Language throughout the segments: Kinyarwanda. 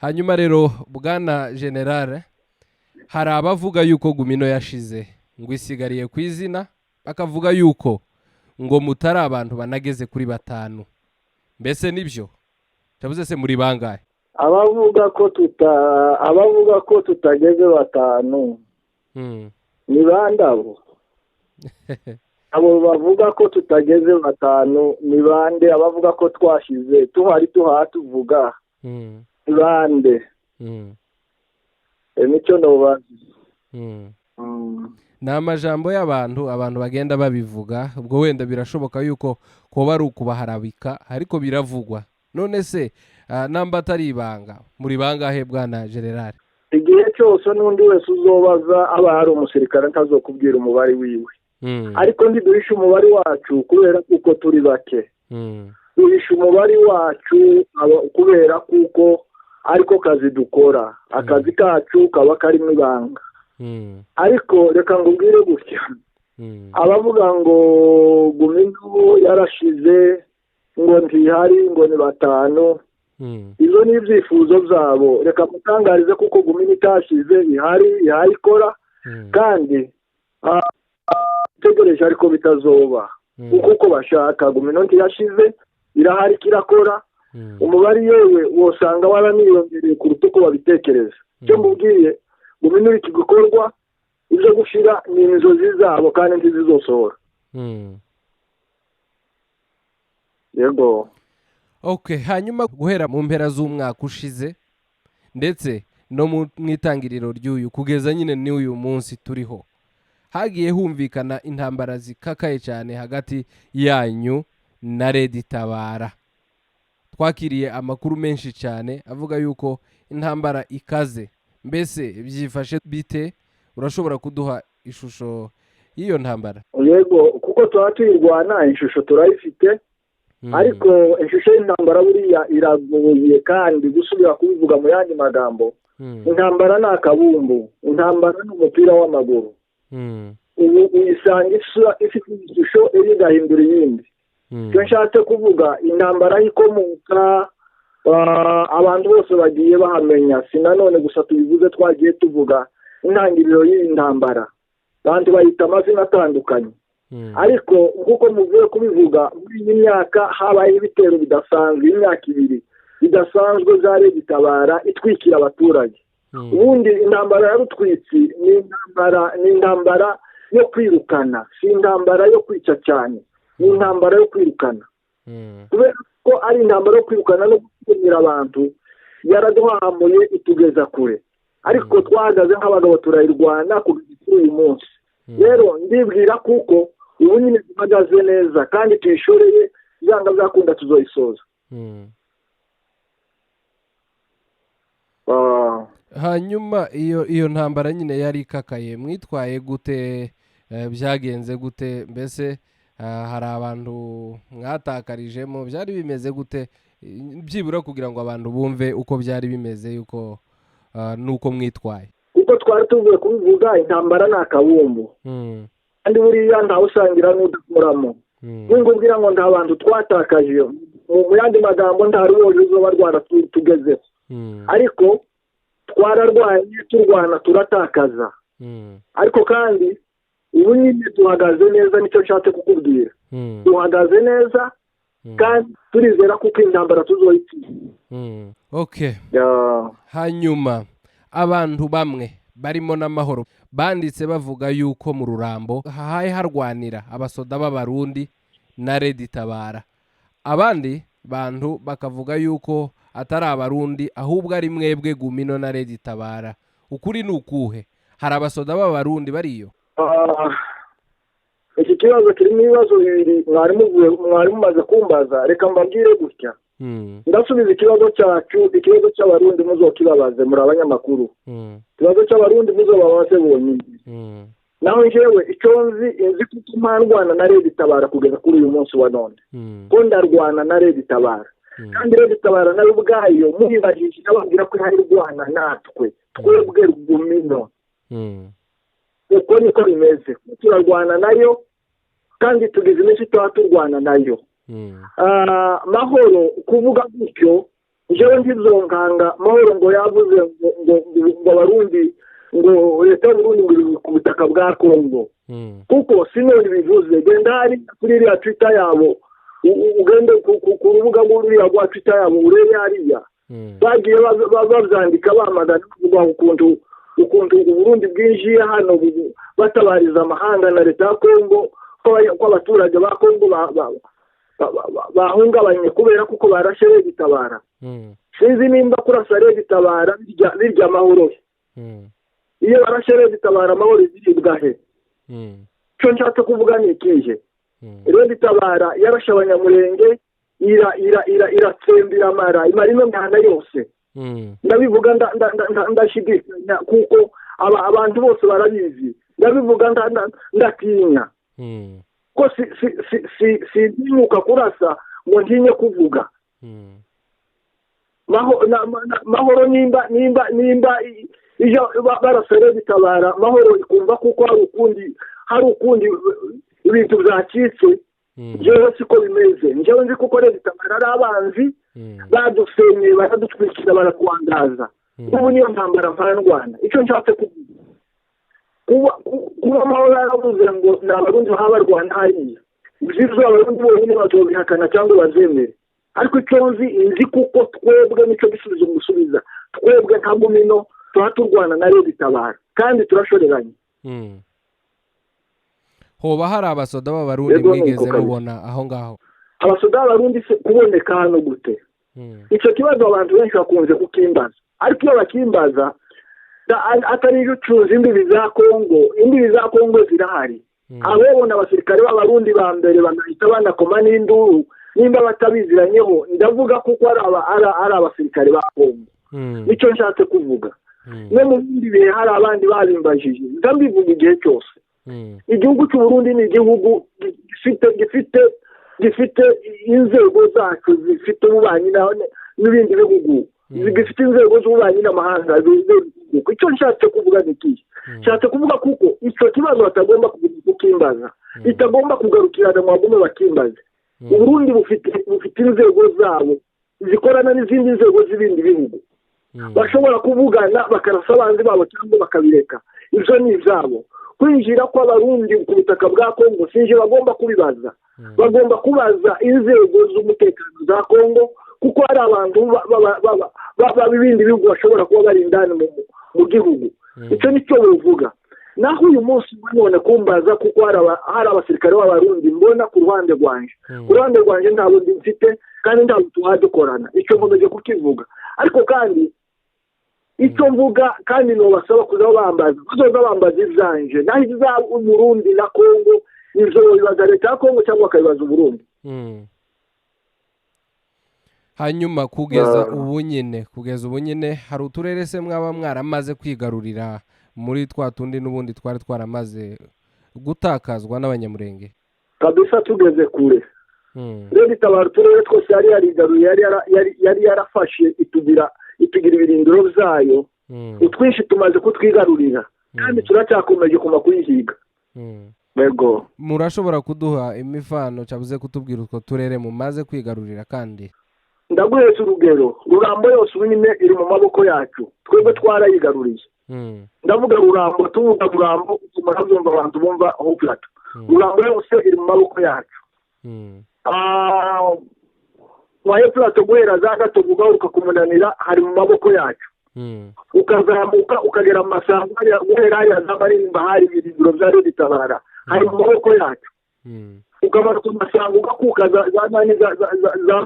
hanyuma rero bwana generale hari abavuga yuko Gumino yashize ngo isigariye ku izina bakavuga yuko ngo mutari abantu banageze kuri 5 mbese nibyo cyavuze se muri bangahe abavuga ko tutageze 5 ni bandabo abo bavuga ko tutageze 5 ni bande abavuga ko twashize tuhari tuhatuvuga ni bande nicyo ndobazi ni amajambo y'abantu bagenda babivuga ubwo wenda birashoboka yuko kuba ari ukubaharabika ariko biravugwa none se namba atari ibanga muri bangahe bwana generale igihe cyose n'undi wese uzobaza aba hari umusirikare ntazokubwira umubare wiwe ariko ndiduhisha umubare wacu kubera kuko turi bake duhisha umubare wacu kubera kuko ariko kazi dukora akazi kacu kaba karimo ibanga ariko reka ngubwire gutya abavuga ngo Gumino yarashize ngo ntihari ngo ni 5 izo ni ibyifuzo byabo reka mutangarize kuko Gumino itashize ihari ikora kandi tegereje ariko bitazoba kuko bashaka Gumino ntiyashize irahari kirakora umubare yewe wosanga waraniyongereye kuruta uko babitekereza cyo mbubwiye Gumino iki gukorwa ibyo gushira ni inzozi zabo kandi ntizizosohora yego okay hanyuma guhera mu mpera z'umwaka ushize ndetse no mu itangiriro ry'uyu kugeza nyine ni uyu munsi turiho hagiye humvikana intambara zikakaye cyane hagati yanyu na Tabara twakiriye amakuru menshi cyane avuga yuko intambara ikaze mbese byifashe bite urashobora kuduha ishusho y'iyo ntambara yego kuko twatwirwana ishusho turayifite ariko ishusho y'intambara buriya iragoye kandi gusubira kubivuga mu yandi magambo intambara ni akabumbu intambara ni umupira w'amaguru ubu uyisanga ifite ishusho igahindura iyindi icyo nshatse kuvuga intambara ikomoka abantu bose bagiye bahamenya si nanone gusa tubivuze twagiye tuvuga intangiriro y'iyi ntambara abantu bayita amazina atandukanye ariko nk'uko muvuye kubivuga muri iyi myaka habaye ibitero bidasanzwe imyaka 2 bidasanzwe za Tabara itwikira abaturage ubundi intambara ya Rutwitsi ni intambara yo kwirukana si intambara yo kwica cyane ni intambara yo kwirukana kubera ko ari intambara yo kwirukana no gukumira abantu yaraduhamuye itugeza kure ariko twahagaze nk'abagabo turayirwana kugeza uyu munsi rero ndibwira kuko ubu nyine duhagaze neza kandi tuyishoreye byanga byakunda tuzoyisoza hanyuma iyo ntambara nyine yari ikakaye mwitwaye gute byagenze gute mbese hari abantu mwatakarijemo byari bimeze gute byibura kugira ngo abantu bumve uko byari bimeze yuko nuko mwitwaye kuko twari tuvuye kubivuga intambara ni akabumbu kandi buriya ntawe usangira n'udakuramo nkubwira ngo nta bantu twatakaje mu yandi magambo nta ruwoje uzoba rwanda tugezeho ariko twararwanye turwana turatakaza ariko kandi ubu nyine duhagaze neza nicyo nshatse kukubwira duhagaze neza kandi turizera kuko intambara tuzoyitsinda okay hanyuma abantu bamwe barimo n'amahoro banditse bavuga yuko mu Rurambo hahaye harwanira abasoda b'abarundi na Tabara abandi bantu bakavuga yuko atari abarundi ahubwo ari mwebwe Gumino na Tabara ukuri ni ukuhe hari abasoda b'abarundi bariyo iki kibazo kirimo ibibazo bibiri mwari mumaze kumbaza reka mbabwire gutya ndasubiza ikibazo cyacu ikibazo cy'abarundi muzokibabaze muri abanyamakuru ikibazo cy'abarundi muzobabaze bonyine naho njyewe icyo nzi kuko mpandwana na Tabara kugeza kuri uyu munsi wa none ko ndarwana na Tabara kandi Tabara nayo ubwayo muyibajije nababwira ko hari rwana natwe twebwe Gumino uko niko bimeze turarwana nayo kandi tugize iminsi tuba turwana nayo mahoro kuvuga gutyo njyewe ndizonkanga mahoro ngo yavuze ngo abarundi ngo leta y'uburundi ngo iri ku butaka bwa Kongo kuko sinoni bivuze genda hari kuri iriya Twitter yabo ugende ku rubuga rw'uriya rwa Twitter yabo urebe hariya bagiye babyandika bamagana kuvuga ukuntu uburundi bwinjiye hano batabariza amahanga na leta ya Kongo ko abaturage ba Kongo bahungabanye kubera kuko barashe gitabara sinzi nimba kurasa gitabara birya amahoro iyo barashe gitabara amahoro biribwa he cyo nshatse kuvuga ni ikihe gitabara yarashe abanyamulenge iratsembera amara imara ino mihanda yose ndabivuga ndashidikanya kuko abantu bose barabizi ndabivuga ndatinya ko sintinyuka kurasa ngo ntinye kuvuga mahoro nimba iyo barasere bitabara mahoro ikumva kuko hari ukundi ibintu byacitse njyewe siko bimeze njyewe nzi kuko leta itabara ari abanzi badusenyeye baradutwikira baratwangaza ubu niyo ntambara mpararwana icyo nshatse kuba amahoro yaravuze ngo ni abarundi baba barwana hariya ibyo abarundi bonyine bazobihakana cyangwa bazemere ariko icyo nzi kuko twebwe nicyo gisubizo musubiza twebwe nta Gumino tuba turwana na leta itabara kandi turashoreranye hoba hari abasoda b'abarundi mwigeze mubona aho ngaho abasoda b'abarundi kuboneka hano gute icyo kibazo abantu benshi bakunze kukimbaza ariko iyo bakimbaza atari iyo ucuruza imbibi za Kongo zirahari ababona abasirikare b'abarundi ba mbere banahita banakoma n'induru nimba batabiziranyeho ndavuga kuko ari abasirikare ba Kongo nicyo nshatse kuvuga no mu bindi bihe hari abandi barimbajije ndambivuga igihe cyose igihugu cy'uburundi ni igihugu gifite inzego zacu zifite ububanyi n'ibindi bihugu zifite inzego z'ububanyi n'amahanga icyo nshatse kuvuga ni iki nshatse kuvuga kuko icyo kibazo batagomba kukimbaza bitagomba kugarukirana mu bagume bakimbaze uburundi bufite inzego zabo zikorana n'izindi nzego z'ibindi bihugu bashobora kuvugana bakarasa abanzi babo cyangwa bakabireka ibyo ni ibyabo kwinjira kw'abarundi ku butaka bwa Kongo sinje bagomba kubibaza bagomba kubaza inzego z'umutekano za Kongo kuko hari abantu b'ibindi bihugu bashobora kuba bari indani mu gihugu icyo nicyo bivuga naho uyu munsi none kumbaza kuko hari abasirikare b'abarundi mbona ku ruhande rwanje nta bundi mfite kandi nta butumwa dukorana icyo nkomeje kukivuga ariko kandi icyo mvuga kandi nobasaba kuza bazoza bambaza ivyanje naho izaba Umurundi na Kongo ivyo bibaza leta ya Kongo cyangwa akabibaza Uburundi hanyuma kugeza ubu nyine hari uturere se mwaba mwaramaze kwigarurira muri twa tundi n'ubundi twari twaramaze gutakazwa n'abanyamulenge kabisa tugeze kure rero itabara uturere twose yari yarigaruye yari yarafashe itugira ibirindiro byayo utwinshi tumaze kutwigarurira kandi turacyakomeje kuma kuyihiga yego murashobora kuduha imifano cyabuze kutubwira utwo turere mumaze kwigarurira kandi ndaguhetse urugero Rurambo yose ubu nyine iri mu maboko yacu twebwe twarayigaruriye ndavuga Rurambo tuvuga Rurambo murabyumva abantu bumva aho plato Rurambo yose iri mu maboko yacu waye plato guhera za gato kugaruka kumunanira hari mu maboko yacu ukazamuka ukagera mu masango guhera hariya za Marimba hari ibirindiro bya leta itabara hari mu maboko yacu ukamara ku masango ugakuka za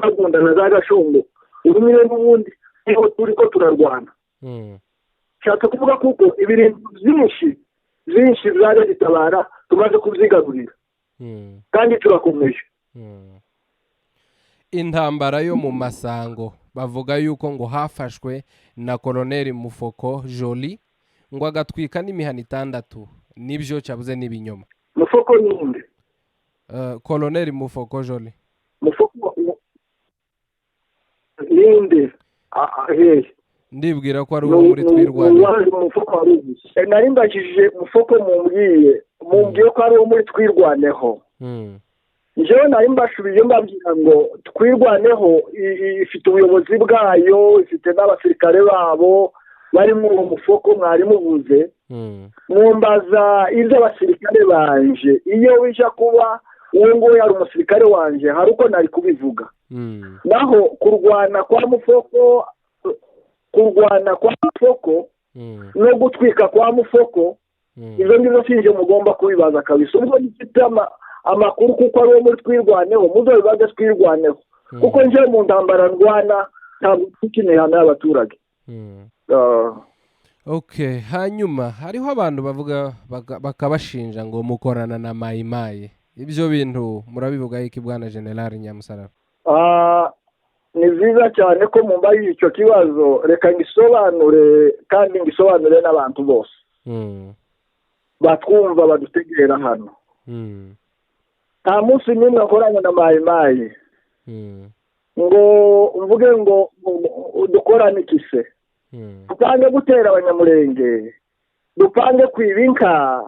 Magunda na za Gashongo urumire n'ubundi niho turi ko turarwana nshatse kuvuga kuko ibintu byinshi bya leta itabara tumaze kubyigarurira kandi turakomeje intambara yo mu masango bavuga yuko ngo hafashwe na Colonel Mufoko Joli ngo agatwika n'imihana 6 nibyo cyabuze n'ibinyoma Mufoko ninde Colonel Mufoko Joli Mufoko ninde ndibwira ko ari uwo muri twirwana Mufoko nari mbajije Mufoko mumbwiye ko ari uwo muri twirwaneho njyewe nari mbashubije mbabwira ngo twirwaneho ifite ubuyobozi bwayo, ifite n'abasirikare babo bari muri uwo mufoko mwari muvuze. Mwumbaza ibyo abasirikare banje, iyo wija kuba uwo nguwo yari umusirikare wanje hari uko nari kubivuga. Naho kurwana kwa mufoko no gutwika kwa mufoko, izo ngizo sinje mugomba kubibaza kabisa. Ubwo gifite amakuru kuko ari uwo muri twirwaneho, muzobibaze twirwaneho, kuko nje mu ntambara ndwana ntabwo tukeneye hano y'abaturage. Okay, hanyuma hariho abantu bavuga bakabashinja ngo mukorana na mayimayi. Ibyo bintu murabivuga iki bwana Generale Nyamusaraba? Ni byiza cyane ko mumbaye icyo kibazo, reka ngisobanure kandi ngisobanure n'abantu bose batwumva badutegera hano. Nta munsi n'umwe akoranye na mayimayi ngo mvuge ngo dukorane ikise, dupange gutera abanyamulenge, dupange kwiba inka,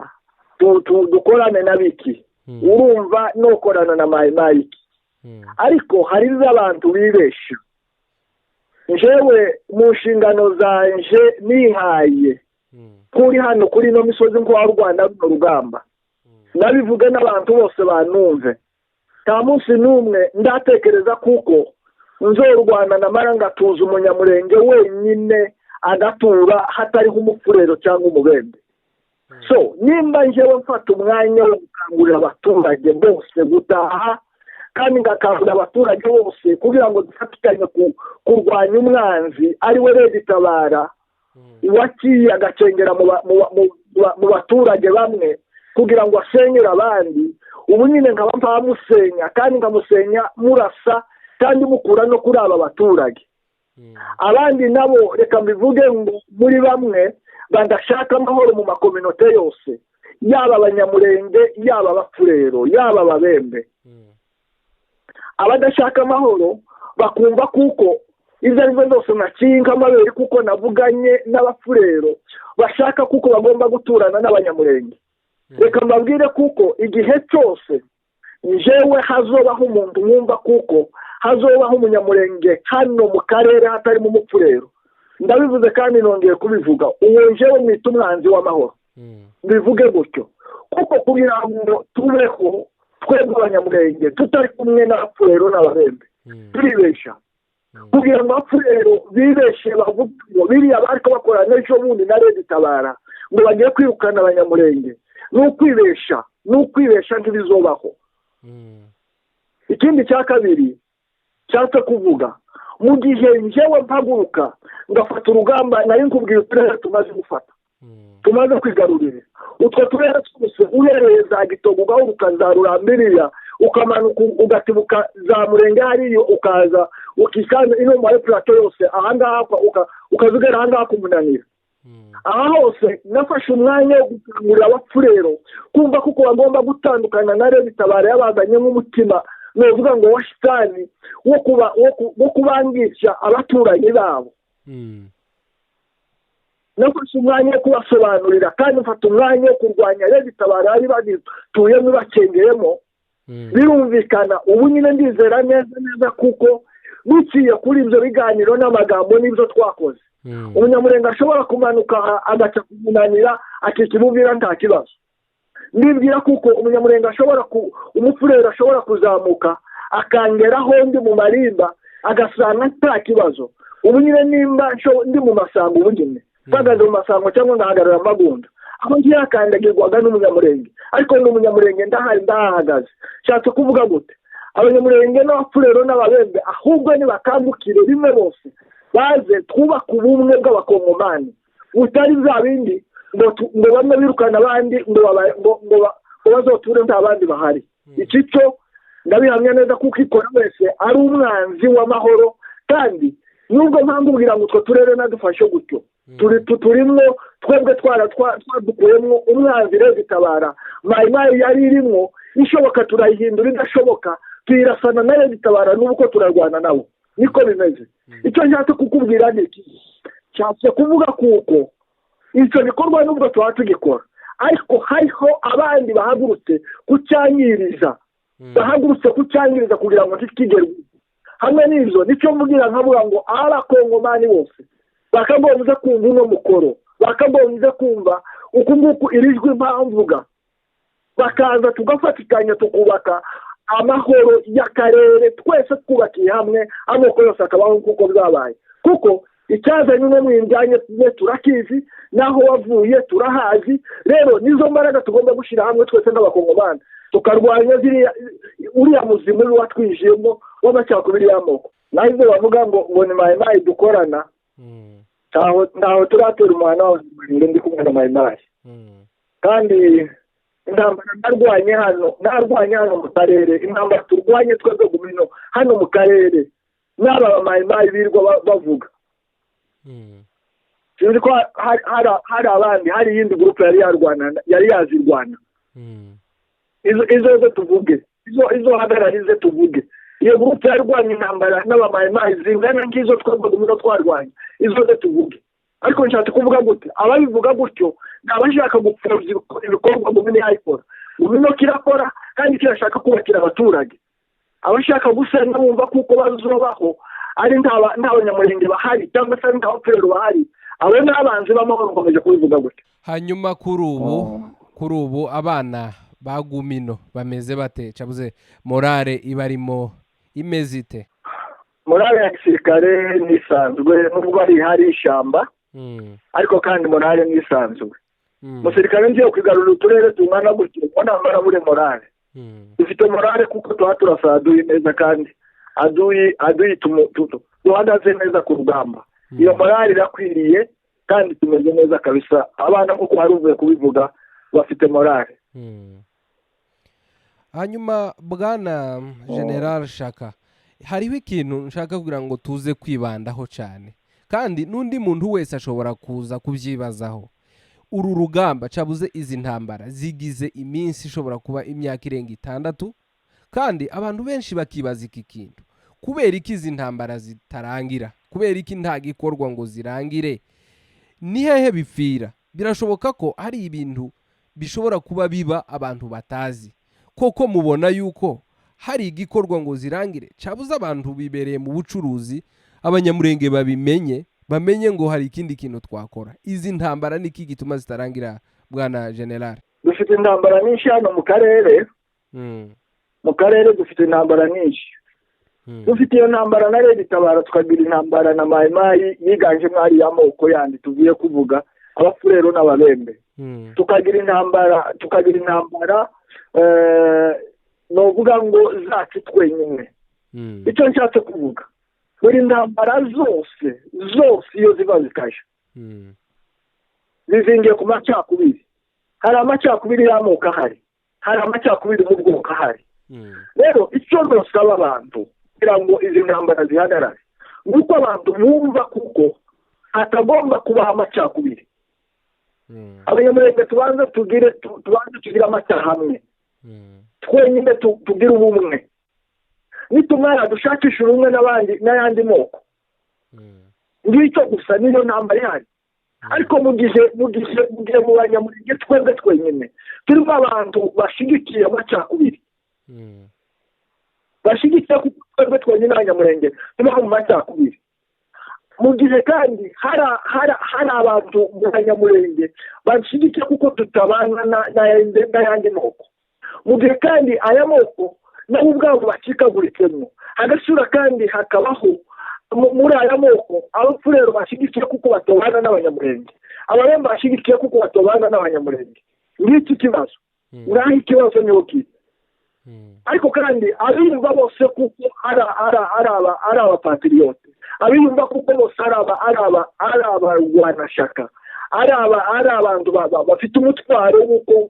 dukorane na biki. Urumva nokorana na mayimayi. Ariko hari abantu bibesha. Njewe mu nshingano zanje nihaye kuri hano kuri no misozi ngo warwana no rugamba, nabivuga n'abantu bose banumve. Nta munsi n'umwe ndatekereza kuko nzorwana na maranga tuza umunyamulenge wenyine agatura hatariho umufurero cyangwa umubembe. So nimba njewe mfata umwanya wo gukangurira abaturage bose gutaha kandi ngakangurira abaturage bose kugira ngo dufatikanye kurwanya umwanzi ari we Leta Tabara wakiye agacengera mu baturage bamwe kugira ngo asenyere abandi, ubu nyine nkaba mpamusenya kandi nkamusenya murasa kandi mukura no kuri aba baturage. Abandi nabo reka mbivuge ngo muri bamwe badashaka amahoro mu makominote yose, yaba abanyamulenge, yaba abafurero, yaba ababembe. Abadashaka amahoro bakumva kuko ibyo ari byo byose nakinga amabere kuko navuganye n'abafurero bashaka kuko bagomba guturana n'abanyamulenge. Reka mbabwire kuko igihe cyose njewe hazobaho umuntu wumva kuko hazobaho umunyamulenge hano mu karere hatarimo umupfurero, ndabivuze kandi nongeye kubivuga, uwo njewe mwita umwanzi w'amahoro. Bivuge gutyo kuko kugira ngo tubeho twebwe abanyamulenge tutari kumwe n'abapfurero n'ababembe turibesha. Kugira ngo abapfurero bibeshe bavuge ngo biriya bariko bakorana ejo bundi na Leta Tabara ngo bagiye kwirukana abanyamulenge, n'ukwibesha ntibizobaho. Ikindi cya kabiri cyatse kuvuga, mu gihe njewe mpaguruka ngafata urugamba nari nkubwiye uturere tumaze gufata, tumaze kwigarurira utwo turere twose uhereye za Gitogo ugahuruka za Rurambiriya ukamanuka ugatibuka za Murenge hariyo ukaza ukikana ino mu plateau yose ahangaha ukazugera ahangaha kumunanira. Aha hose nafashe umwanya wo gukangurira abapfurero kumva kuko bagomba gutandukana na Leta Tabara yabazanye nk'umutima novuga ngo washitani wo kubangisha abaturanyi babo. Nafashe umwanya wo kubasobanurira kandi mfata umwanya wo kurwanya Leta Tabara bari badutuyemo bakengeyemo. Birumvikana ubu nyine ndizera neza kuko biciye kuri ibyo biganiro n'amagambo n'ibyo twakoze, umunyamulenge ashobora kumanuka agaca kumunanira akikimubwira nta kibazo. Ndibwira kuko umunyamulenge umufurero ashobora kuzamuka akangeraho ndi mu marimba agasanga nta kibazo. Ubu nyine nimba ndi mu masango ubu nyine mpagaze mu masango cyangwa ngahagarara amagunda, aho ngiye akandagirwaga n'umunyamulenge, ariko n'umunyamulenge ndahahagaze. Nshatse kuvuga gute? Abanyamulenge n'abapfurero n'ababembe ahubwo nibakangukire rimwe bose baze twubaka ubumwe bw'abakongomani butari za bindi ngo bamwe birukana abandi ngo bazoture nta bandi bahari. Iki cyo ndabihamya neza kuko ikora wese ari umwanzi w'amahoro, kandi nubwo mpambubwira ngo utwo turere nadufashe gutyo turimwo twebwe twadukuyemo umwanzi Leta Tabara mayimayi yari irimwo, ishoboka turayihindura, idashoboka tuyirasana na Leta Tabara n'uko turarwana nabo. Niko bimeze. Icyo nshatse kukubwira ni iki? Nshatse kuvuga kuko icyo gikorwa nubwo tuba tugikora, ariko hariho abandi bahagurutse kucyanyiriza bahagurutse kucyangiriza kugira ngo kigerwe hamwe n'izo nicyo mvugira nkavuga ngo abakongomani bose bakagombye kumva uno mukoro bakagombye kumva uku nguku irijwi mpamvuga bakaza tugafatikanya tukubaka amahoro y'akarere twese twubakiye hamwe amoko yose akabaho kuko byabaye kuko icyazanye no mwinjyanye turakizi naho wavuye turahazi rero nizo mbaraga tugomba gushyira hamwe twese nk'abakongomani tukarwanya uriya muzimu watwijemo w'amacakubiri y'amoko naho ibyo bavuga ngo ni mayimayi dukorana ntaho turatera umwana wawe ndi kumwe na mayimayi kandi intambara narwanye hano mu karere intambara turwanye twebwe Gumino hano mu karere n'aba bamayimayi birirwa bavuga sinzi ko hari abandi hari iyindi gurupe yari yazirwana izo zo tuvuge izo hagararize tuvuge iyo gurupe yarwanya intambara n'abamayimayi zingana nk'izo twebwe Gumino twarwanye izo zo tuvuge ariko nshatse kuvuga gute ababivuga gutyo ni abashaka gupfobya ibikorwa Gumino yayikora Gumino kirakora kandi kirashaka kubakira abaturage abashaka gusenya bumva kuko bazobaho ari n'abanyamulenge bahari cyangwa se n'abapfero bahari abo ni abanzi b'amahoro bakomeje kubivuga gutyo hanyuma kuri ubu abana ba Gumino bameze bate cabuze morale ibarimo imeze ite morale ya gisirikare nisanzwe nubwo hari ishyamba ariko kandi morale nisanzwe umusirikare ngiye kwigarurira uturere tungana gutyo mbona buri morale dufite morale kuko tuba turasa aduyi neza kandi aduyi duhagaze neza ku rugamba iyo morale irakwiriye kandi tumeze neza kabisa abana kuko hari uvuye kubivuga bafite morale hanyuma bwana General Shaka hariho ikintu nshaka kugira ngo tuze kwibandaho cyane kandi n'undi muntu wese ashobora kuza kubyibazaho uru rugamba cabuze izi ntambara zigize iminsi ishobora kuba imyaka irenga 6 kandi abantu benshi bakibaza iki kintu kubera iki izi ntambara zitarangira kubera iki nta gikorwa ngo zirangire ni hehe bipfira birashoboka ko hari ibintu bishobora kuba biba abantu batazi koko mubona yuko hari igikorwa ngo zirangire cabuze abantu bibereye mu bucuruzi abanyamulenge bamenye ngo hari ikindi kintu twakora izi ntambara niki gituma zitarangira bwana General dufite intambara nyinshi hano mu karere dufite intambara nyinshi dufite iyo ntambara na gutabara tukagira intambara na mayimayi yiganje mwari y'amoko yandi tugiye kuvuga abafurero n'ababembe tukagira intambara novuga ngo zacu twenyine icyo nshatse kuvuga buri ntambara zose iyo ziba zikaje zizingiye ku macakubiri hari amacakubiri y'amoko ahari hari amacakubiri mu bwoko ahari rero icyo dusaba abantu kugira ngo izi ntambara zihagarare nuko abantu bumva kuko hatagomba kubaho amacakubiri abanyamulenge tubanze tugire amacyahamwe twenyine tugire ubumwe nitumara dushakisha ubumwe n'ayandi moko ngicyo gusa niyo ntambara ihari ariko mu gihe mu banyamulenge twebwe twenyine turimo abantu bashyigikiye amacakubiri bashyigikiye kuko twebwe twenyine abanyamulenge tubaho mu macakubiri mu gihe kandi hari abantu mu banyamulenge bashyigikiye kuko tutabana n'ayandi moko mu gihe kandi aya moko nabo ubwabo bacikaguritsemo hagasura kandi hakabaho muri aya moko abapfurero bashyigikiye kuko batobana n'abanyamulenge ababembe bashyigikiye kuko batobana n'abanyamulenge ngiki kibazo ngaho ikibazo niho kiri ariko kandi abiyumva bose kuko ari abapatriyote abiyumva kuko bose ari abarwanashyaka ari abantu bafite umutwaro w'uko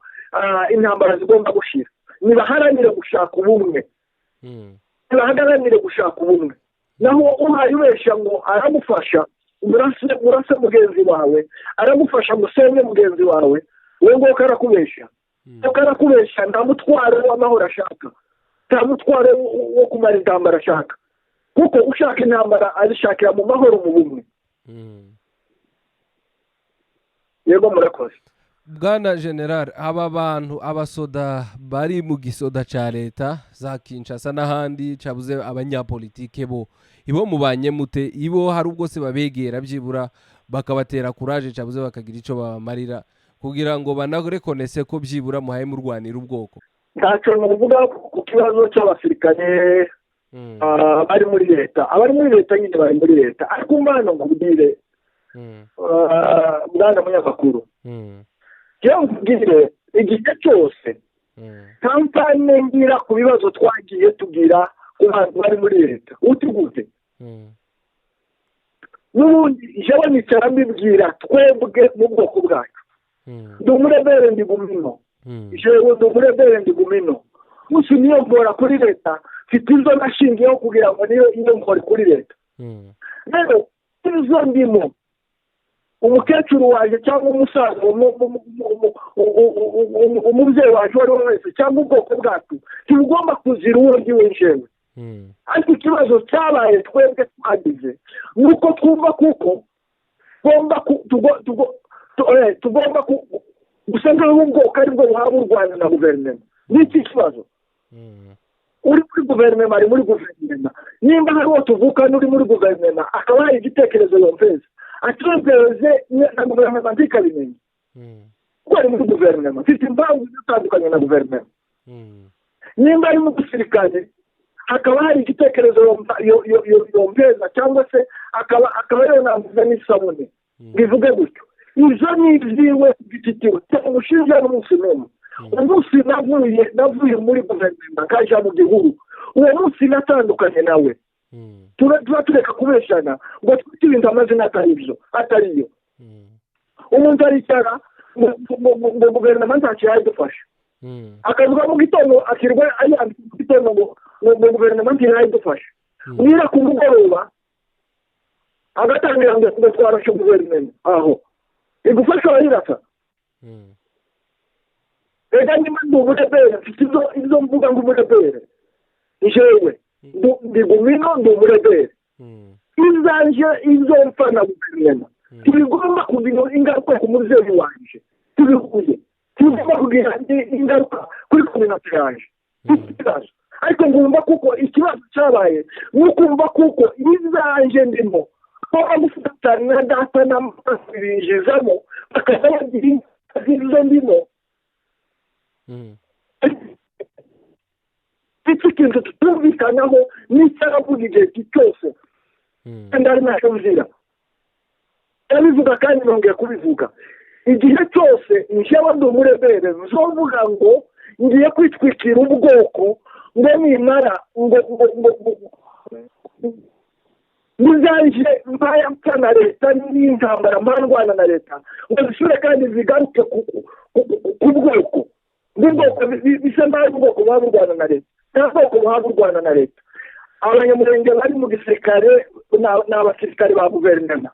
intambara zigomba gushira nibaharanire gushaka ubumwe nibaharanire gushaka ubumwe naho uhaye ubesha ngo aramufasha murase mugenzi wawe aramufasha musenye mugenzi wawe wowe ngo karakubesha nta mutwaro w'amahoro ashaka nta mutwaro wo kumara intambara ashaka kuko ushaka intambara azishakira mu mahoro mu bumwe yego murakoze bwana generale aba bantu abasoda bari mu gisoda cya leta za Kinshasa n'ahandi cabuze abanyapolitike bo ibo mubanye mute ibo hari ubwo se babegera byibura bakabatera courage cabuze bakagira ico bamarira kugira ngo banarekonese ko byibura muhaye mu rwanira ubwoko ntacyo nuvuga ku kibazo cy'abasirikare bari muri leta abari muri leta nyine bari muri leta ariko umwana ngo ubwire mwana munyamakuru cyangwa ubwire igihe cyose kampani ngira ku bibazo twagiye tugira ku bantu bari muri leta utugute n'ubundi jewe nicara mbibwira twebwe mu bwoko bwacu ndi umurebere ndi Gumino jewe ndi umurebere ndi Gumino musi niyo mbora kuri leta mfite izo nashingiyeho kugira ngo niyo mbora kuri leta rero izo ndimo umukecuru waje cyangwa umusaza umubyeyi waje uwo ari we wese cyangwa ubwoko bwacu ntibugomba kuzira uwo ndiwe njyewe ariko ikibazo cyabaye twebwe twagize nuko twumva kuko tugomba gusa nk'aho ubwoko aribwo buhabwa u Rwanda na guverinoma n'iki kibazo uri muri guverinoma ari muri guverinoma nimba hari uwo tuvukana uri muri guverinoma akaba hari igitekerezo yumvise atubweze na guverinoma ntikabimenya kuko ari muri guverinoma mfite impamvu zitandukanye na guverinoma nimba ari mu gisirikare hakaba hari igitekerezo yumveza cyangwa se akaba yonambuza n'isabune bivuge gutyo izo ni ibyiwe gititiwe cyangwa ushinja n'umunsi n'umwe umunsi navuye muri guverinoma kaja mu gihugu uwo munsi natandukanye nawe tuba tureka kubeshana ngo twite ibintu amazina atariyo umuntu aricara ngo guverinoma ntacyo yadufasha akavuga mu gitondo akirwa ayandika mu gitondo ngo guverinoma ntacyo yadufasha nira ku mugoroba agatangira ngo twarashe guverinoma aho igufasha abayirasa reka nyuma ndi umurebere mfite izo mvuga ngo umurebere jewe ndi Gumino ndi umurebere izanje izo mpfa na guverinoma tubigomba kugira ingaruka ku mubyeyi wanje tubihuye tugomba kugira ingaruka kuri kominoti yanje ariko ngumva kuko ikibazo cyabaye nukumva kuko izanje ndimo aho gufatana na data n'amasibijizamo bakaza bagira izo ndimo iki kintu tutumvikanaho n'icyaravuga igihe cyose kandi ari ntacyo buzira ndabivuga kandi nongeye kubivuga igihe cyose njyewe ndi umurebere nzovuga ngo ngiye kwitwikira ubwoko ngo nimara nizanje mbaya mpfa na leta n'intambara mparwana na leta ngo zishure kandi zigaruke ku bwoko n'ubwoko bisa nabi ubwoko buhabwa u Rwanda na leta nta bwoko buhabwa u Rwanda na leta abanyamulenge bari mu gisirikare ni abasirikare ba guverinoma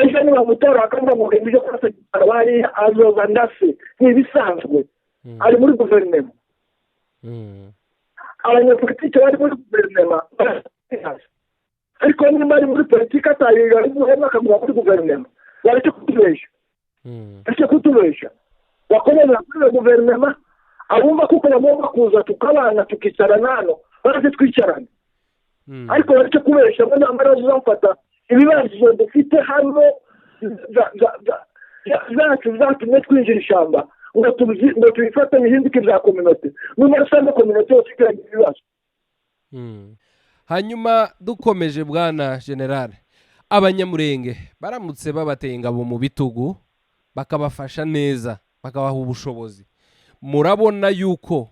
ejo nibamutora bakavuga ngo ibyo kose bari azoza ndase ntibisanzwe ari muri guverinoma abanyapolitike bari muri guverinoma ariko niba ari muri politiki atayiga ari guhema akavuga muri guverinoma bareke kutubesha bakomeza kuri guverinoma abumva kuko bagomba kuza tukabana tukicarana hano baraze twicarana ariko bareke kubesha ngo namara zizamfata ibibazo dufite hano zatumye twinjira ishyamba ngo tubifate bihinduke bya kominote nyuma usanga kominote yose ikagira ibibazo hanyuma dukomeje bwana generale abanyamulenge baramutse babateye ingabo mu bitugu bakabafasha neza bakabaha ubushobozi murabona yuko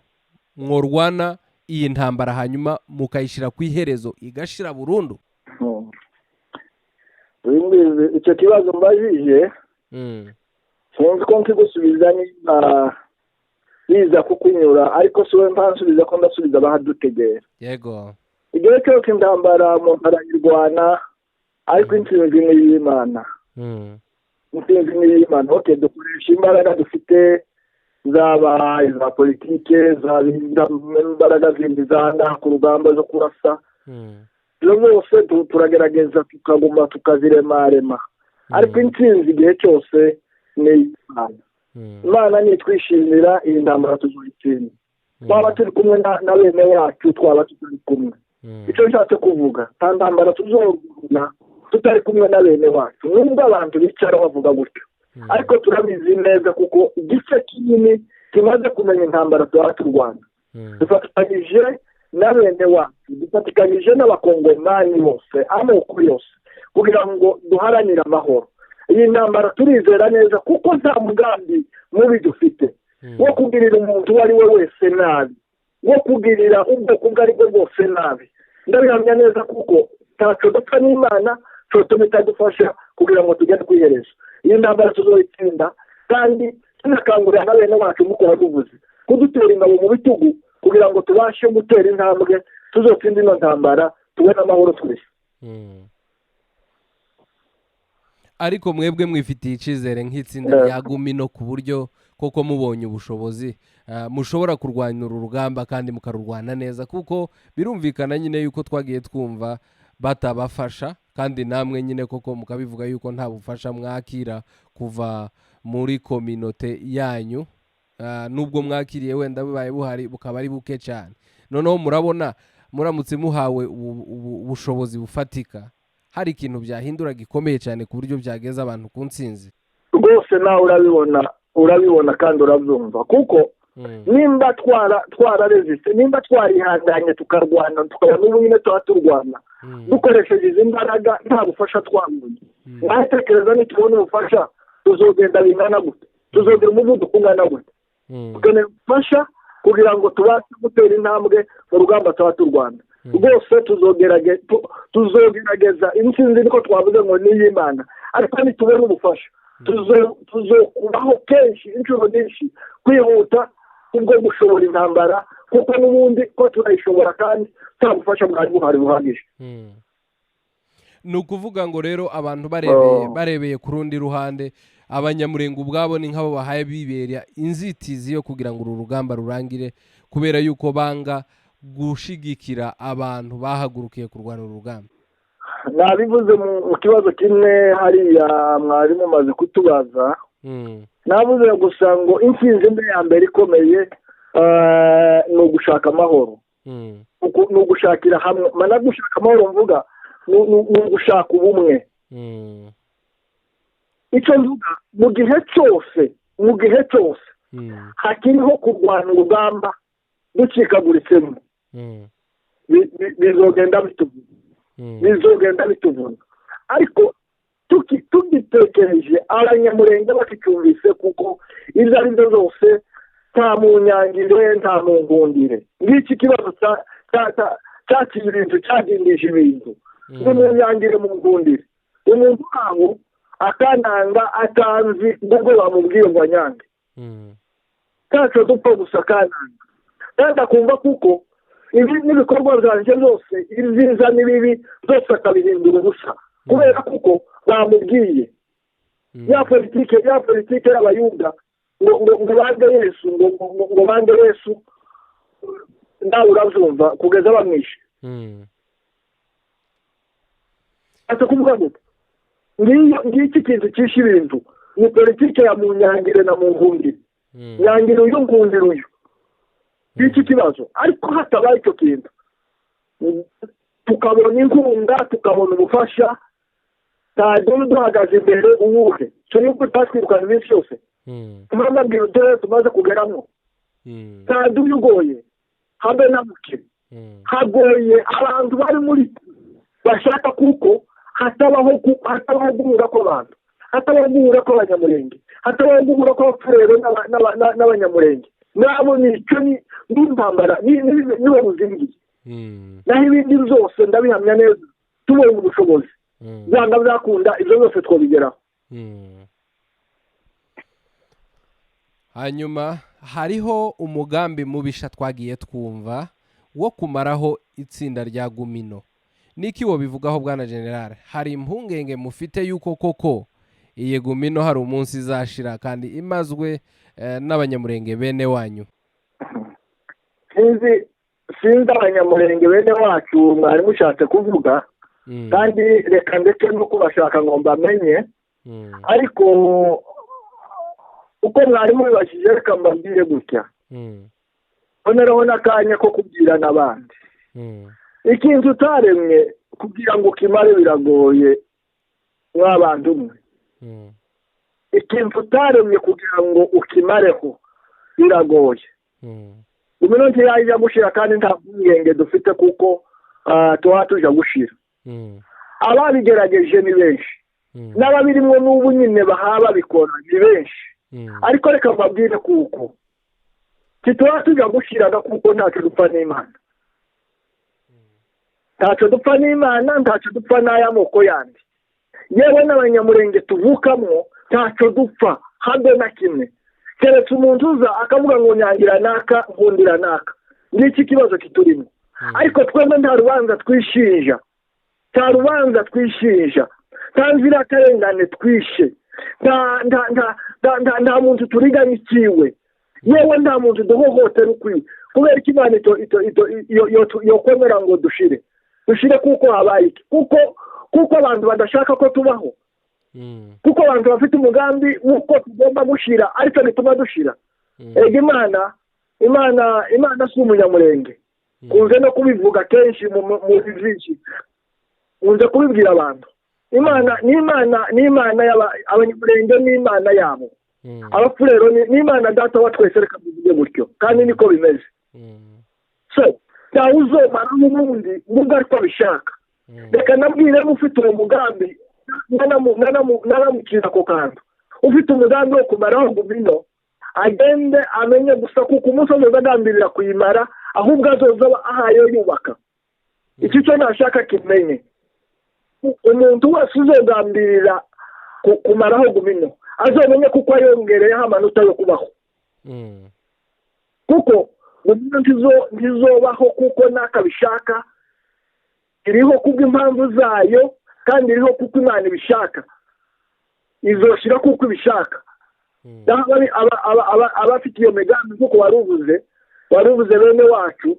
mworwana iyi ntambara hanyuma mukayishyira ku iherezo igashira burundu icyo kibazo mbajije sinzi ko nkigusubiza niba kukunyura ariko si wowe mpansubiza ko ndasubiza abahadutegera yego igihe cyose intambara mu ntara y'irwana ariko intsinzi ni iy'Imana intsinzi ni iy'Imana oke dukoresha imbaraga dufite zaba iza politike zaba imbaraga zindi zanga ku rugamba zo kurasa izo zose turagerageza tukaguma tukaziremarema ariko intsinzi igihe cyose ni iy'Imana imana nitwishimira iyi ntambara tuzoyitsinda twaba turi kumwe na bene wacu twaba tutari kumwe icyo nshatse kuvuga nta ntambara tuzoguna tutari kumwe na bene wacu nubwo abantu bicara bavuga gutyo ariko turabizi neza kuko igice kinini kimaze kumenya intambara tuba turwana dufatikanyije na bene wacu dufatikanyije n'abakongomani bose amoko yose kugira ngo duharanire amahoro iyi ntambara turizera neza kuko nta mugambi mubi dufite wo kugirira umuntu uwo ari we wese nabi wo kugirira ubwoko ubwo ari bwo bwose nabi ndabihamya neza kuko ntacyo dupfa n'imana cyo itadufasha kugira ngo tujye twihereza iyi ntambara tuzoyitsinda kandi tunakangurira na bene wacu nk'uko babivuze kudutera ingabo mu bitugu kugira ngo tubashe gutera intambwe tuzotsinda ino ntambara tubone amahoro twese ariko mwebwe mwifitiye icyizere nk'itsinda rya Gumino ku buryo koko mubonye ubushobozi mushobora kurwanya uru rugamba kandi mukarurwana neza kuko birumvikana nyine yuko twagiye twumva batabafasha kandi namwe nyine koko mukabivuga yuko nta bufasha mwakira kuva muri kominote yanyu nubwo mwakiriye wenda bibaye buhari bukaba ari buke cyane noneho murabona muramutse muhawe ubushobozi bufatika hari ikintu byahindura gikomeye cyane ku buryo byageza abantu ku ntsinzi rwose nawe urabibona kandi urabyumva kuko nimba twararezise nimba twarihanganye tukarwana tukaba n'ubu nyine tuba turwana dukoresheje izi mbaraga nta bufasha twabonye natekereza nitubona ubufasha tuzogenda bingana gute tuzogera umuvuduko ungana gute dukeneye ubufasha kugira ngo tubashe gutera intambwe mu rugamba tuba turwana rwose tuzogerageza intsinzi niko twavuze ngo n'iy'imana ariko nitubona ubufasha tuzokubaho kenshi inshuro nyinshi kwihuta ubwo gushobora intambara kuko n'ubundi ko turayishobora kandi nta bufasha bwari buhari buhagije ni ukuvuga ngo rero abantu barebeye ku rundi ruhande abanyamulenge ubwabo ni nk'abo bahaye bibera inzitizi yo kugira ngo uru rugamba rurangire kubera yuko banga gushigikira abantu bahagurukiye kurwana uru rugamba nabivuze mu kibazo kimwe hariya mwari mumaze kutubaza navuze gusa ngo intsinzi mbe ya mbere ikomeye ni ugushaka amahoro ni ugushakira hamwe mana gushaka amahoro mvuga ni ugushaka ubumwe icyo mvuga mu gihe cyose hakiriho kurwana urugamba ducikaguritsemo bizogenda bituvuna ariko tugitekereje abanyamulenge bakicyumvise kuko izo ari zo zose nta munyangire nta mungundire ngiki kibazo cyakiye ibintu cyagindije ibintu n'umunyangire mu ngundire umuntu wabo akananga atanzi ubwo bamubwiye ngo anyange ntacyo dupfa gusa akananga kandi akumva kuko ibi n'ibikorwa byanjye byose ibyiza n'ibibi byose akabihindura ubusa kubera kuko bamubwiye ya politike y'abayuda ngo bange yesu ngo bange yesu nawe urabyumva kugeza bamwishe ati kuvuga ngo ngiki kintu cyishe ibintu ni politike ya munyangire na mungundire nyangire uyu ngundire uyu ngiki kibazo ariko hatabaye icyo kintu tukabona inkunga tukabona ubufasha ntabwo duhagaze imbere uwuhe cyo yuko twatwirukana iminsi yose tumabwira uturere tumaze kugeramo ntabwo bigoye habe na muke hagoye abantu bari muri bashaka kuko hatabaho guhura kw'abantu hatabaho guhura kw'abanyamulenge hatabaho guhura kw'abapfurero n'abanyamulenge nabo nicyo n'intambara nibo buzingiye naho ibindi byose ndabihamya neza tubonye ubushobozi byanga byakunda ibyo byose twabigeraho hanyuma hariho umugambi mubisha twagiye twumva wo kumaraho itsinda rya Gumino niki wo bivugaho bwana generale hari impungenge mufite yuko koko iyi Gumino hari umunsi izashira kandi imazwe n'abanyamulenge bene wanyu sinzi abanyamulenge bene wacu mwari mushatse kuvuga kandi reka ndetse no kubashaka ngo mbamenye ariko uko mwarimu bibashije reka mbabwire gutya boneraho n'akanya ko kubwira n'abandi ikintu utaremwe kugira ngo ukimare biragoye mw'abantu umwe ikintu utaremye kugira ngo ukimareho biragoye Gumino ntiyajya gushira kandi nta bwenge dufite kuko tuba tuja gushira ababigerageje ni benshi n'ababirimwo n'ubu nyine bahaba bikora ni benshi ariko reka mbabwire kuko tuba tuja gushiraga kuko ntacyo dupfa n'Imana ntacyo dupfa n'Imana ntacyo dupfa n'aya moko yandi yewe n'abanyamulenge tuvukamo ntacyo dupfa habe na kimwe keretse umuntu uza akavuga ngo nyangira naka nkundira naka n'iki kibazo kiturimo ariko twebwe nta rubanza twishinja nta nzira akarengane twishe nta muntu turiganikiwe yewe nta muntu duhohotera ukwiye kubera ko Imana yokwemera ngo dushire kuko habaye iki kuko abantu badashaka ko tubaho kuko abantu bafite umugambi w'uko tugomba gushira ariko bituma dushira ega imana si umunyamulenge kunze no kubivuga kenshi mu byinshi kunze kubibwira abantu n'imana abanyamulenge n'imana yabo abapfu rero n'imana data wa twese reka bivuge gutyo kandi niko bimeze so ntawe uzomara n'ubundi nubwo ariko abishaka reka nabwire ufite uwo mugambi naramukira ako kantu ufite umugambi wo kumaraho Gumino agende amenye gusa kuko umunsi wose agambirira kuyimara ahubwo azoza ahayo yubaka iki cyo nashaka kimenye umuntu wese uzogambirira kumaraho Gumino azomenye kuko ayongereyeho amanota yo kubaho kuko Gumino ntizobaho kuko nakabishaka iriho kubw'impamvu zayo kandi iriho kuko Imana ibishaka izoshira kuko ibishaka abafite iyo migambi kuko warubuze bene wacu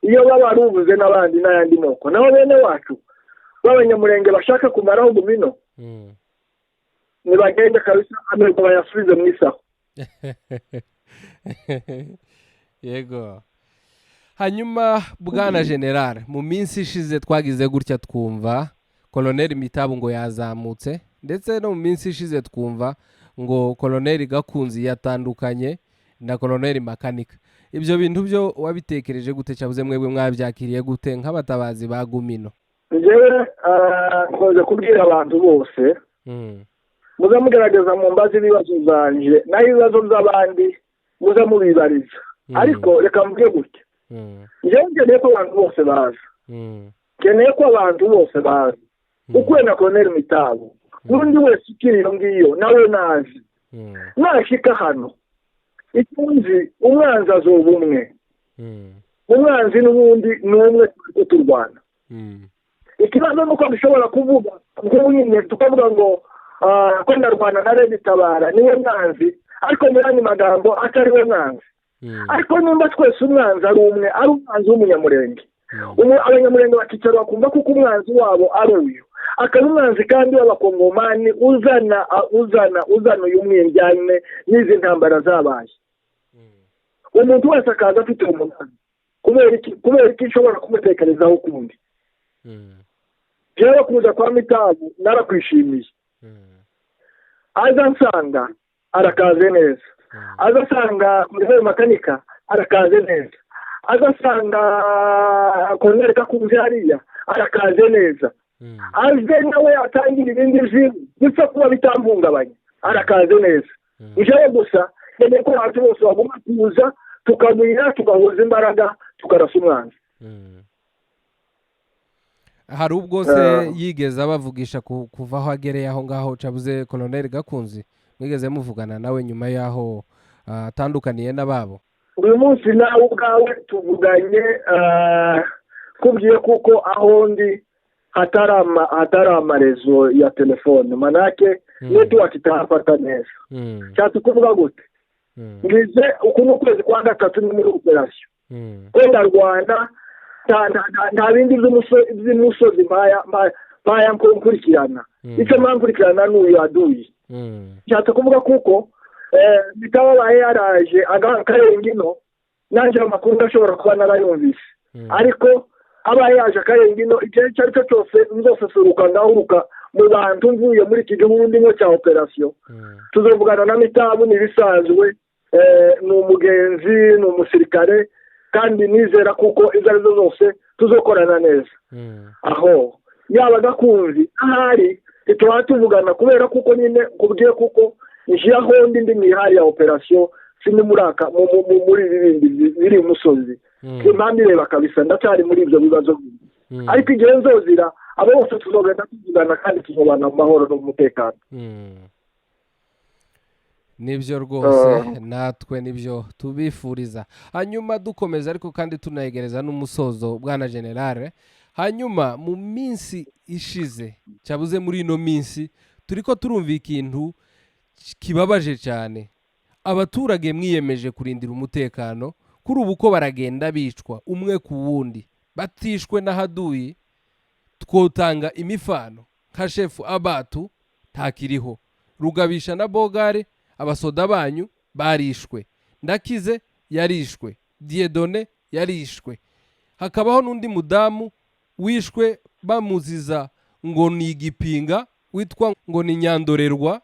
iyo baba warubuze n'abandi n'ayandi moko naho bene wacu b'abanyamulenge bashaka kumaraho Gumino nibagende kabisa amerwa bayasubize mu isaho yego hanyuma bwana generale mu minsi ishize twagize gutya twumva col.Mitabu ngo yazamutse ndetse no mu minsi ishize twumva ngo col.Gakunzi yatandukanye na col.Makanika ibyo bintu byo wabitekereje gute cyabuze mwebwe mwabyakiriye gute nk'abatabazi ba Gumino njyewe nkoze kubwira abantu bose muza mugerageza mu mbazi ibibazo zanje naho ibibazo by'abandi muza mubibariza ariko reka mvuge gutya njyewe nkeneye ko abantu bose bazi nkeneye ko abantu bose bazi ukuwe na col.Mitabu n'undi wese ukiri iyo ngiyo nawe nazi nashika hano ikunzi umwanzi azoba umwe umwanzi n'ubundi ni umwe turiko turwana ikibazo nuko dushobora kuvuga nk'ubu nyine tukavuga ngo ko ndarwana na tabara niwe mwanzi ariko mu yandi magambo atari we mwanzi ariko nimba twese umwanzi ari umwe ari umwanzi w'umunyamulenge abanyamulenge bakicara bakumva kuko umwanzi wabo ari uyu akaba umwanzi kandi w'abakongomani uzana uyu mwiryane n'izi ntambara zabaye umuntu wese akaza afite umugambi kubera iki nshobora kumutekerezaho ukundi jewe kuza kwa Mitabu narakwishimiye aza nsanga arakaze neza aza nsanga col.Makanika arakaze neza aza nsanga col.Gakunzi hariya arakaze neza aze nawe atangira ibindi bintu bipfa kuba bitamhungabanya arakaze neza jewe gusa nkeneye ko abantu bose bagomba kuza tukagwira tugahuza imbaraga tukarasa umwanzi hari ubwo se yigeze abavugisha kuva aho agereye aho ngaho cabuze col.Gakunzi mwigeze muvugana nawe nyuma y'aho atandukaniye n'ababo uyu munsi nawe ubwawe tuvuganye kubwiye kuko aho ndi hatari amarezo ya telefone manake network itahafata neza cyatse kuvuga gute ngize uku n'ukwezi kwa gatatu ni muri operation wenda Rwanda nta bindi by'umusozi mpaya nkurikirana icyo mpamvu nkurikirana n'uyu aduye cyatse kuvuga kuko bitababaye yaraje akarenga ino nanjye amakuru ndashobora kuba narayumvise ariko abaye yaje akarenga ino igihe icyo ari cyo cyose nzosesuruka ngahuruka mu bantu mvuye muri iki gihugu ndimo cya operasiyo tuzovugana na Mitabu n'ibisanzwe ni umugenzi ni umusirikare kandi nizera kuko izo arizo zose tuzokorana neza aho yaba Gakunzi ahari tuba tuvugana kubera kuko nyine kubwiye kuko njiya hondi ndi mihari ya operasiyo sindi muraka muri ibindi biri umusozi impamvu ireba kabisa ndacyari muri ibyo bibazo ariko igihe nzozira abo bose tuzogenda tuvugana kandi tuzobana mu mahoro n'umutekano nibyo rwose natwe nibyo tubifuriza hanyuma dukomeza ariko kandi tunayegereza n'umusozo bwana generale hanyuma mu minsi ishize cyabuze muri ino minsi turiko turumva ikintu kibabaje cyane abaturage mwiyemeje kurindira umutekano kuri ubu ko baragenda bicwa umwe ku wundi batishwe n'ahaduyi twotanga imifano nka shefu abatu ntakiriho rugabisha na bogare abasoda banyu barishwe ndakize yarishwe Diedone yarishwe hakabaho n'undi mudamu wishwe bamuziza ngo ni igipinga witwa ngo ni nyandorerwa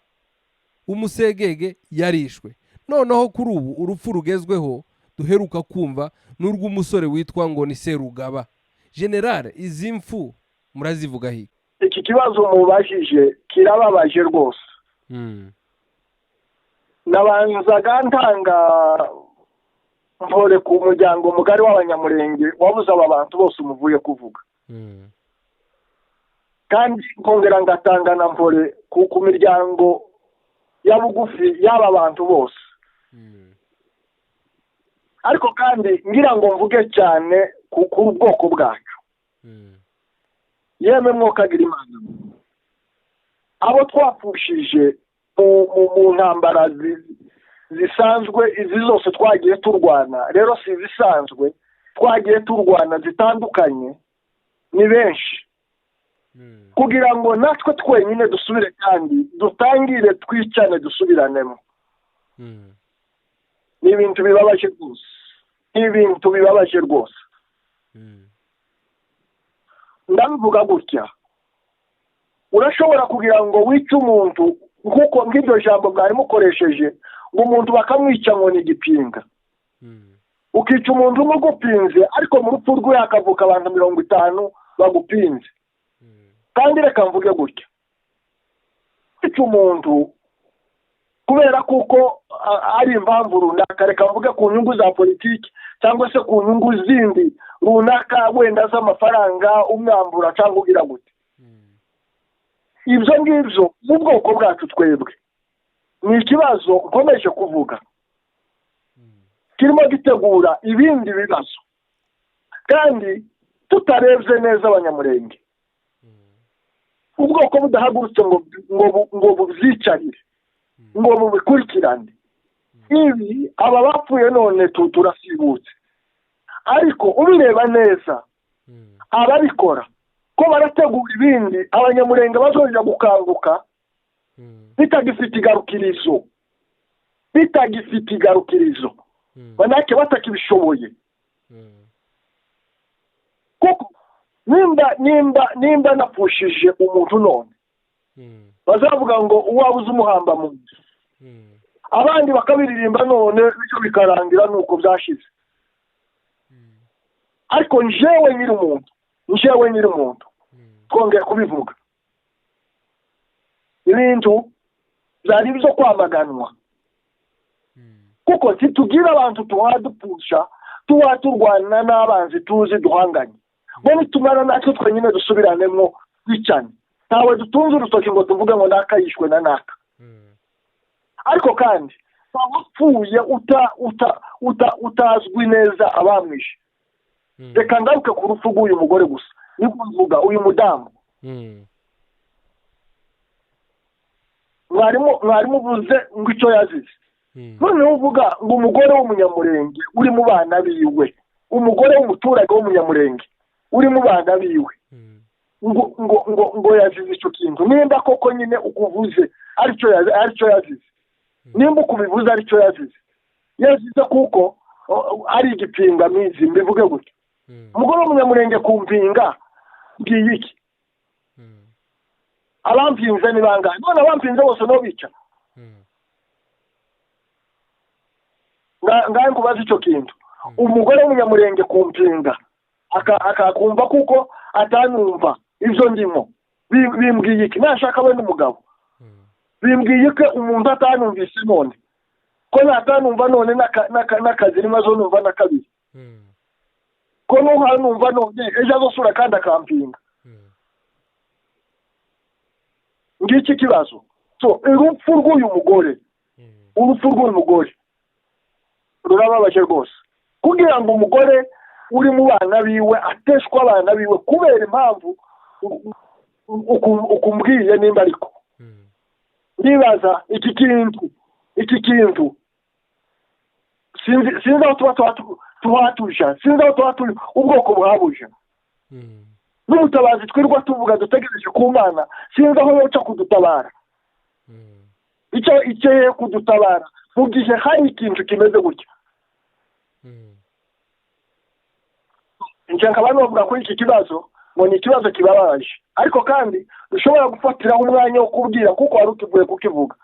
umusegege yarishwe noneho kuri ubu urupfu rugezweho duheruka kumva n'urw'umusore witwa ngo ni Serugaba generale izi mfu murazivuga hi iki kibazo mubajije kirababaje rwose nabanzaga ntanga mpore ku muryango mugari w'abanyamulenge wabuze aba bantu bose umuvuye kuvuga kandi nkongera ngatanga na mpore ku miryango ya bugufi y'aba bantu bose ariko kandi ngira ngo mvuge cyane ku bwoko bwacu yemwe mwokagira imana abo twapfushije mu ntambara zisanzwe izi zose twagiye turwana rero si zisanzwe twagiye turwana zitandukanye ni benshi kugira ngo natwe twenyine dusubire kandi dutangire twicane dusubiranemo ni ibintu bibabaje rwose ni ibintu bibabaje rwose ndabivuga gutya urashobora kugira ngo wice umuntu kuko nk'iryo jambo mwari mukoresheje ngo umuntu bakamwica ngo ni igipinga ukica umuntu umwe ugupinze ariko mu rupfu rwe hakavuka abantu 50 bagupinze kandi reka mvuge gutya kwica umuntu kubera kuko ari impamvu runaka reka mvuge ku nyungu za politiki cyangwa se ku nyungu zindi runaka wenda z'amafaranga umwambura cyangwa ugira gute ibyo ngibyo mu bwoko bwacu twebwe ni ikibazo ukomeje kuvuga kirimo gitegura ibindi bibazo kandi tutarebye neza abanyamulenge ubwoko budahagurutse ngo bubyicarire ngo bubikurikirane ibi aba bapfuye none turasibutse ariko ubireba neza ababikora ko barategura ibindi abanyamulenge bazongera gukanguka bitagifite igarukirizo banake batakibishoboye kuko nimba napfushije umuntu none bazavuga ngo uwabuze umuhamba mu nzu abandi bakabiririmba none bityo bikarangira nuko byashize ariko njewe nyiri umuntu twongeye kubivuga ibintu byari byo kwamaganwa kuko ntitugira abantu tuwadupfusha turwana n'abanzi tuzi duhanganye ngo nitumara natwe twenyine dusubiranemo twicane ntawe dutunze urutoki ngo tuvuge ngo naka yishwe na naka ariko kandi wapfuye utazwi neza abamwishe reka ngaruke ku rupfu rw'uyu mugore gusa niko mvuga uyu mudamu mwarimu uvuze ngo icyo yazize noneho uvuga ngo umugore w'umunyamulenge uri mu bana biwe umugore w'umuturage w'umunyamulenge uri mu bana biwe ngo yazize icyo kintu nimba koko nyine ukuvuze aricyo yazize nimba ukubivuze aricyo yazize kuko ari igipingamizi mbivuge gutya umugore w'umunyamurenge ku mpinga ngiye iki abampinze ni bangahe none abampinze bose no bica ngahe nkubaza icyo kintu umugore w'umunyamurenge ku mpinga akakumva kuko atanumva ibyo ndimo bimbwiye iki nashaka we n'umugabo bimbwiye ko umuntu atanumvise none ko natanumva none n'akazi n'imazo numva na kabiri ko numva none ejo azosura kandi akampinga ngiki kibazo so urupfu rw'uyu mugore rurababaje rwose kugira ngo umugore uri mu bana biwe ateshwa abana biwe kubera impamvu ukumbwiye nimba ariko nibaza iki kintu sinzi aho tuhatuje sinzi aho tuhatuje ubwoko buhabuje n'ubutabazi twirwa tuvuga dutegereje ku mana sinzi aho yoca kudutabara icyo ikeye kudutabara mu gihe hari ikintu kimeze gutya nkaba navuga kuri iki kibazo ngo ni ikibazo kibabaje ariko kandi dushobora gufatiraho umwanya wo kubwira kuko wari utuvuye kukivuga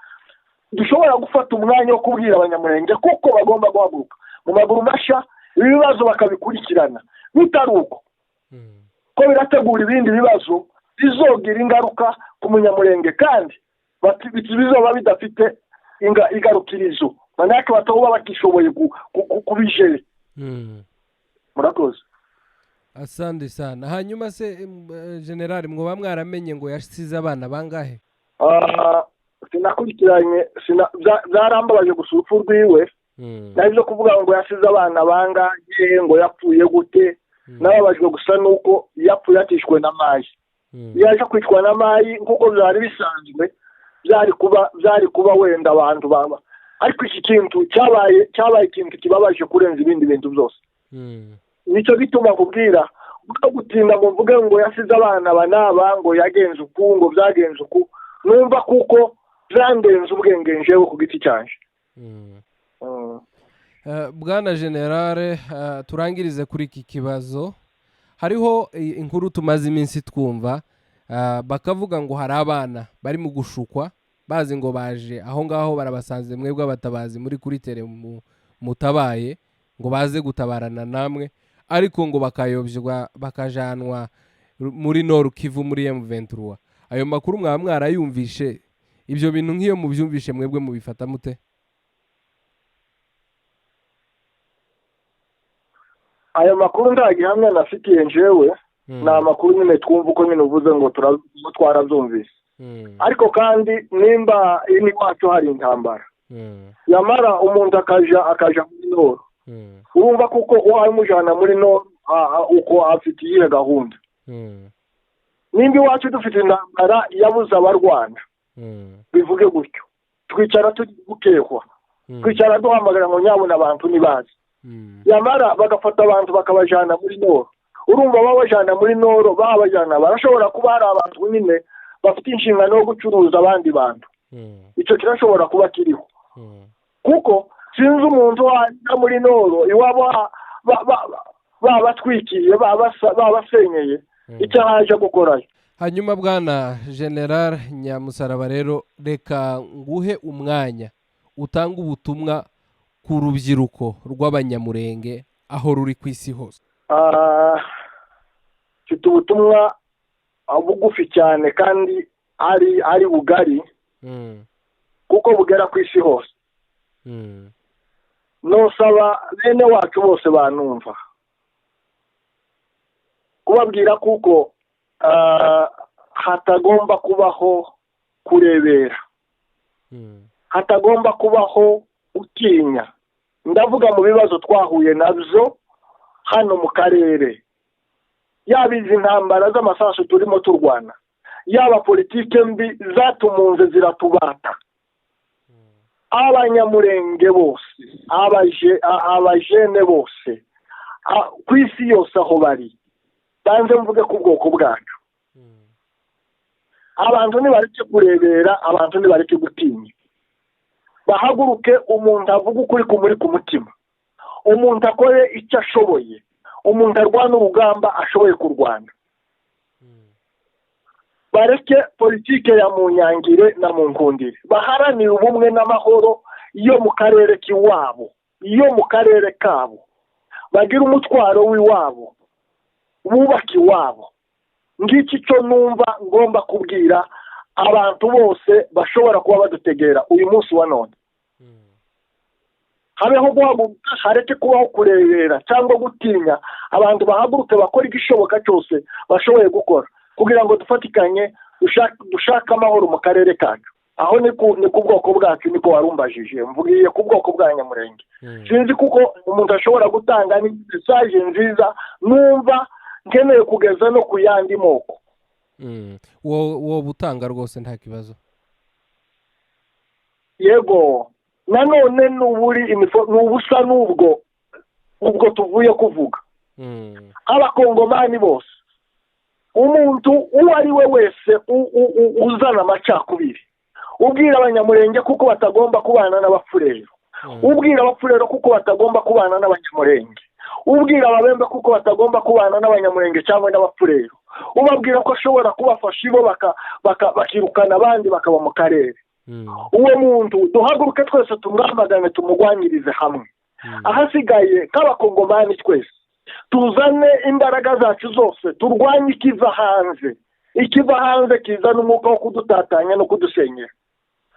dushobora gufata umwanya wo kubwira abanyamulenge kuko bagomba guhaguruka mu maguru mashya ibi bibazo bakabikurikirana bitari uko ko birategura ibindi bibazo bizogira ingaruka ku munyamulenge kandi bizoba bidafite igarukirizo manake batoba batishoboye kubijere murakoze asante sana hanyuma se generale mwoba mwaramenye ngo yasize abana bangahe sinakurikiranye byarambabaje gusa urupfu rwiwe nabyo kuvuga ngo yasize abana bangahe ngo yapfuye gute nababajwe gusa nuko yapfuye atishwe n'amayi yaje kwicwa n'amayi nk'uko byari bisanzwe byari kuba wenda abantu baba ariko iki kintu cyabaye ikintu kibabaje kurenza ibindi bintu byose nicyo bituma kubwira uko gutinda ngo mvuge ngo yasize abana banaba ngo yagenze uku ngo byagenze uku numva kuko byandenze ubwenge njewe ku giti cyanje bwana generale turangirize kuri iki kibazo hariho inkuru tumaze iminsi twumva bakavuga ngo hari abana bari mu gushukwa bazi ngo baje aho ngaho barabasanze mwebwe abatabazi muri kuri tere mutabaye ngo baze gutabarana namwe ariko ngo bakayobywa bakajanwa muri Nord Kivu muri M23 ayo makuru mwaba mwarayumvishe ibyo bintu nk'iyo mubyumvishe mwebwe mubifata mute ayo makuru ndagihamya nafitiye njewe ni amakuru nyine twumva uko nyine uvuze ngo twarabyumvise ariko kandi nimba ini wacu hari intambara yamara umuntu akaja muri Nord urumva kuko uhamujana muri Nord uko afite iyihe gahunda nimba iwacu dufite intambara yabuze abarwana bivuge gutyo twicara turi gukehwa twicara duhamagara ngo nyabona abantu nibazi yamara bagafata abantu bakabajana muri Nord urumva babajana muri Nord babajana barashobora kuba hari abantu nyine bafite inshingano yo gucuruza abandi bantu icyo kirashobora kuba kiriho kuko sinzi umuntu wajya muri Nord iwabo babatwikiye babasenyeye icyo haje gukorayo hanyuma bwana Generale Nyamusaraba rero reka nguhe umwanya utanga ubutumwa ku rubyiruko rw'abanyamulenge aho ruri ku isi hose mfite ubutumwa bugufi cyane kandi ari bugari kuko bugera ku isi hose nosaba bene wacu bose banumva kubabwira kuko hatagomba kubaho kurebera hatagomba kubaho utinya ndavuga mu bibazo twahuye nabyo hano mu karere yaba izi ntambara z'amasasu turimo turwana yaba politike mbi zatumunze ziratubata abanyamulenge bose abajene bose ku isi yose aho bari banze mvuge ku bwoko bwacu abantu ntibareke kurebera abantu ntibareke gutinya bahaguruke umuntu avuga ukuri kumuri ku mutima, umuntu akore icyo ashoboye, umuntu arwana urugamba ashoboye kurwana. Bareke politike ya munyangire na munkundire, baharanire ubumwe n'amahoro iyo mu karere k'iwabo, iyo mu karere kabo, bagira umutwaro w'iwabo, bubaka iwabo. Ngiki cyo numva ngomba kubwira abantu bose bashobora kuba badutegera uyu munsi wa none. Habeho guhaguruka, hareke kubaho kurebera cyangwa gutinya, abantu bahaguruke bakora igishoboka cyose bashoboye gukora kugira ngo dufatikanye dushaka amahoro mu karere kacu. Aho ni ku bwoko bwacu niko warumbajije, mvugiye ku bwoko bwa Nyamulenge. Sinzi kuko umuntu ashobora gutanga ni message nziza numva nkeneye kugeza no ku yandi moko. Wo butanga rwose nta kibazo. Yego, nanone n'uburi n'ubusa n'ubwo tuvuye kuvuga. Abakongomani bose, umuntu uwo ari we wese uzana amacakubiri, ubwira abanyamulenge kuko batagomba kubana n'abafurero, ubwira abafurero kuko batagomba kubana n'abanyamulenge, ubwira ababembe kuko batagomba kubana n'abanyamulenge cyangwa n'abafurero, ubabwira ko ashobora kubafasha ibo bakirukana abandi bakaba mu karere. Uwo muntu duhaguruke twese tumwamagane, tumugwanyirize hamwe. Ahasigaye k'abakongomani twese tuzane imbaraga zacu zose, turwanye ikiva hanze. Ikiva hanze kizana umwuka wo kudutatanya no kudusenyera.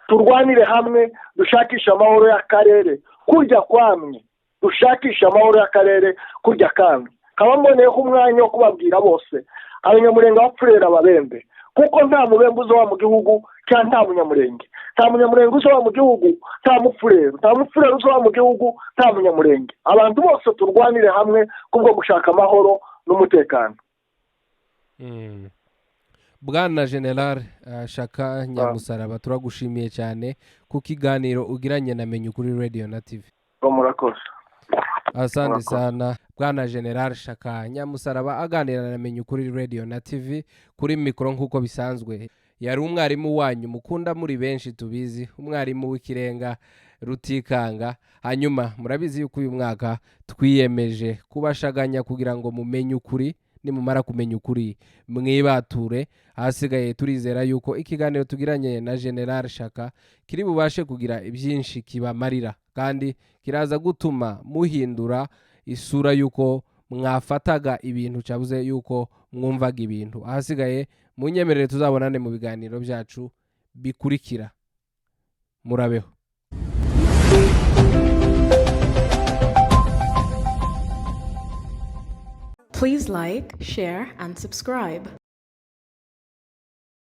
Turwanire hamwe, dushakisha amahoro y'akarere kurya kwamwe, dushakisha amahoro y'akarere kurya kamwe. Kaba mboneyeho umwanya wo kubabwira bose abanyamulenge abafurera ababembe, kuko nta mubembe uzoba mu gihugu cyangwa nta munyamulenge, nta munyamulenge uzoba mu gihugu nta mufurero, nta mufurero uzoba mu gihugu nta munyamulenge. Abantu bose turwanire hamwe kubwo gushaka amahoro n'umutekano. Bwana Generale Shaka Nyamusaraba, turagushimiye cyane ku kiganiro ugiranye na Menya Ukuri Radio na TV. Murakoze. Asante sana Bwana Generale Shaka Nyamusaraba aganira na Menya Ukuri Radio na TV kuri mikoro nk'uko bisanzwe. Yari umwarimu wanyu mukunda muri benshi tubizi, umwarimu w'ikirenga Rutikanga. Hanyuma murabizi yuko uyu mwaka twiyemeje kubashaganya kugira ngo mumenye ukuri, nimumara kumenya ukuri mwibature. Hasigaye turizera yuko ikiganiro tugiranye na Generale Shaka kiri bubashe kugira ibyinshi kibamarira, kandi kiraza gutuma muhindura isura yuko mwafataga ibintu cyabuze yuko mwumvaga ibintu. Ahasigaye munyemerere tuzabonane mu biganiro byacu bikurikira. Murabeho. Please like, share, and subscribe.